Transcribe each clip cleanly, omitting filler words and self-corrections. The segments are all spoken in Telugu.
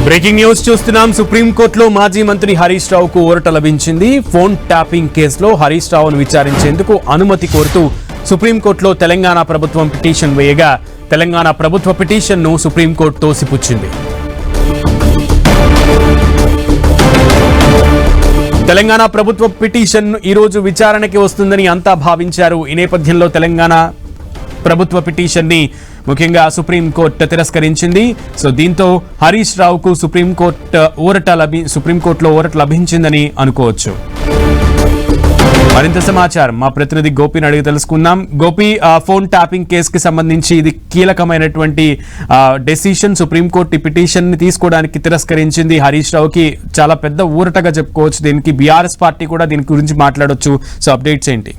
బ్రేకింగ్ న్యూస్ చూస్తున్నాం. సుప్రీంకోర్టులో మాజీ మంత్రి హరీష్ రావుకు ఊరట లభించింది. ఫోన్ ట్యాపింగ్ కేసులో హరీష్ రావును విచారించేందుకు అనుమతి కోరుతూ సుప్రీంకోర్టులో తెలంగాణ ప్రభుత్వం పిటిషన్ వేయగా తెలంగాణ ప్రభుత్వ పిటిషన్ను సుప్రీంకోర్టు తోసిపుచ్చింది. తెలంగాణ ప్రభుత్వ పిటిషన్ ఈ రోజు విచారణకి వస్తుందని అంతా భావించారు. ఈ నేపథ్యంలో తెలంగాణ ప్రభుత్వ పిటిషన్ ని ముఖ్యంగా సుప్రీంకోర్టు తిరస్కరించింది. సో దీంతో హరీష్ రావుకు సుప్రీంకోర్టులో ఊరట లభించిందని అనుకోవచ్చు. మరింత సమాచారం మా ప్రతినిధి గోపిని అడిగి తెలుసుకుందాం. గోపి, ఫోన్ ట్యాపింగ్ కేసుకి సంబంధించి ఇది కీలకమైనటువంటి డెసిషన్. సుప్రీంకోర్టు పిటిషన్ ని తీసుకోవడానికి తిరస్కరించింది. హరీష్ రావుకి చాలా పెద్ద ఊరటగా చెప్పుకోవచ్చు. దీనికి బీఆర్ఎస్ పార్టీ కూడా దీని గురించి మాట్లాడొచ్చు. సో అప్డేట్స్ ఏంటి?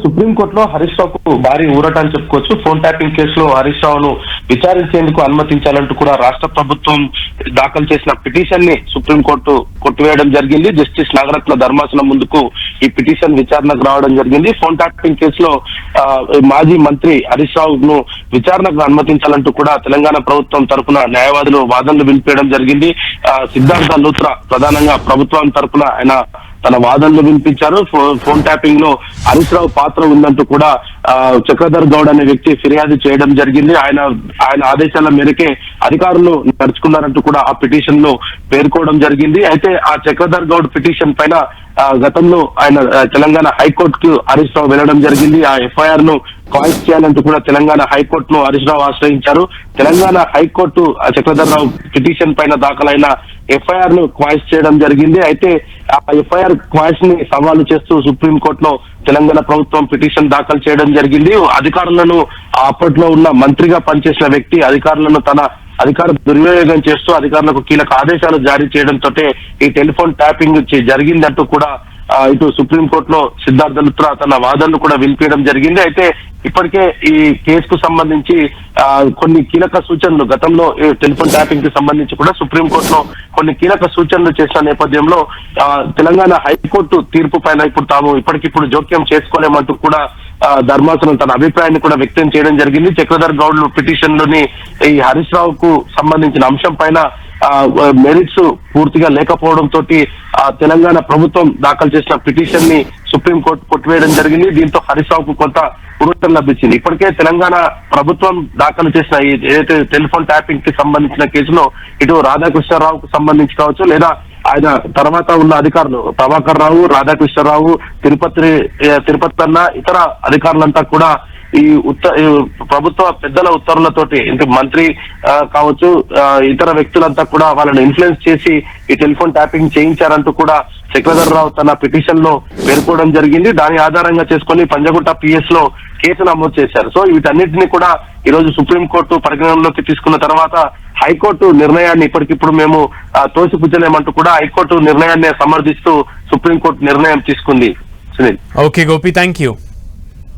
సుప్రీంకోర్టులో హరీష్ రావుకు భారీ ఊరట అని చెప్పుకోవచ్చు. ఫోన్ ట్యాపింగ్ కేసులో హరీష్ రావును విచారించేందుకు అనుమతించాలంటూ కూడా రాష్ట్ర ప్రభుత్వం దాఖలు చేసిన పిటిషన్ ని సుప్రీంకోర్టు కొట్టివేయడం జరిగింది. జస్టిస్ నాగరత్న ధర్మాసనం ముందుకు ఈ పిటిషన్ విచారణకు రావడం జరిగింది. ఫోన్ ట్యాపింగ్ కేసులో మాజీ మంత్రి హరీష్ రావును విచారణకు అనుమతించాలంటూ కూడా తెలంగాణ ప్రభుత్వం తరఫున న్యాయవాదులు వాదనలు వినిపించడం జరిగింది. సిద్ధార్థ లూత్రా ప్రధానంగా ప్రభుత్వం తరఫున ఆయన తన వాదనలు వినిపించారు. ఫోన్ ట్యాపింగ్ లో హరీష్ రావు పాత్ర ఉందంటూ కూడా చక్రధర్ గౌడ్ అనే వ్యక్తి ఫిర్యాదు చేయడం జరిగింది. ఆయన ఆదేశాల మేరకే అధికారులు నడుచుకున్నారంటూ కూడా ఆ పిటిషన్ లో పేర్కోవడం జరిగింది. అయితే ఆ చక్రధర్ గౌడ్ పిటిషన్ పైన గతంలో ఆయన తెలంగాణ హైకోర్టుకు హరీష్ రావు వెళ్లడం జరిగింది. ఆ ఎఫ్ఐఆర్ ను కాయిస్ చేయాలంటూ కూడా తెలంగాణ హైకోర్టును హరీష్ రావు ఆశ్రయించారు. తెలంగాణ హైకోర్టు చక్రధర్ రావు పిటిషన్ పైన దాఖలైన ఎఫ్ఐఆర్ ను క్వాయిస్ చేయడం జరిగింది. అయితే ఆ ఎఫ్ఐఆర్ క్వాయిస్ ని సవాలు చేస్తూ సుప్రీంకోర్టులో తెలంగాణ ప్రభుత్వం పిటిషన్ దాఖలు చేయడం జరిగింది. అధికారులను అప్పట్లో ఉన్న మంత్రిగా పనిచేసిన వ్యక్తి అధికారులను తన అధికార దుర్వినియోగం చేస్తూ అధికారులకు కీలక ఆదేశాలు జారీ చేయడంతో ఈ టెలిఫోన్ ట్యాపింగ్ జరిగిందంటూ కూడా ఇటు సుప్రీంకోర్టులో సిద్ధార్థ లూత్రా తన వాదనలు కూడా వినిపించడం జరిగింది. అయితే ఇప్పటికే ఈ కేసుకు సంబంధించి కొన్ని కీలక సూచనలు గతంలో టెలిఫోన్ ట్యాపింగ్ కి సంబంధించి కూడా సుప్రీంకోర్టులో కొన్ని కీలక సూచనలు చేసిన నేపథ్యంలో తెలంగాణ హైకోర్టు తీర్పు పైన ఇప్పుడు తాము ఇప్పటికిప్పుడు జోక్యం చేసుకోలేమంటూ కూడా ధర్మాసనం తన అభిప్రాయాన్ని కూడా వ్యక్తం చేయడం జరిగింది. చక్రధర్ గౌడ్ పిటిషన్ లోని ఈ హరీష్ రావుకు సంబంధించిన అంశం పైన మెరిట్స్ పూర్తిగా లేకపోవడంతో తెలంగాణ ప్రభుత్వం దాఖలు చేసిన పిటిషన్ ని సుప్రీంకోర్టు కొట్టివేయడం జరిగింది. దీంతో హరీష్ రావుకు కొంత ఊరట లభించింది. ఇప్పటికే తెలంగాణ ప్రభుత్వం దాఖలు చేసిన ఏదైతే టెలిఫోన్ ట్యాపింగ్ కి సంబంధించిన కేసులో ఇటు రాధాకృష్ణరావుకు సంబంధించి కావచ్చు లేదా ఆయన తర్వాత ఉన్న అధికారులు ప్రభాకర్ రావు, రాధాకృష్ణరావు, తిరుపతి అన్న ఇతర అధికారులంతా కూడా ఈ ప్రభుత్వ పెద్దల ఉత్తర్వులతోటి అంటే మంత్రి కావచ్చు ఇతర వ్యక్తులంతా కూడా వాళ్ళని ఇన్ఫ్లుయెన్స్ చేసి ఈ టెలిఫోన్ ట్యాపింగ్ చేయించారంటూ కూడా చక్రధర్ రావు తన పిటిషన్ లో పేర్కోవడం జరిగింది. దాని ఆధారంగా చేసుకుని పంజగుట్ట పిఎస్ లో కేసు నమోదు చేశారు. సో వీటన్నిటిని కూడా ఈ రోజు సుప్రీంకోర్టు పరిగణనలోకి తీసుకున్న తర్వాత హైకోర్టు నిర్ణయాన్ని ఇప్పటికిప్పుడు మేము తోసిపుచ్చలేమంటూ కూడా హైకోర్టు నిర్ణయాన్ని సమర్థిస్తూ సుప్రీంకోర్టు నిర్ణయం తీసుకుంది. Sunil. Okay Gopi, thank you.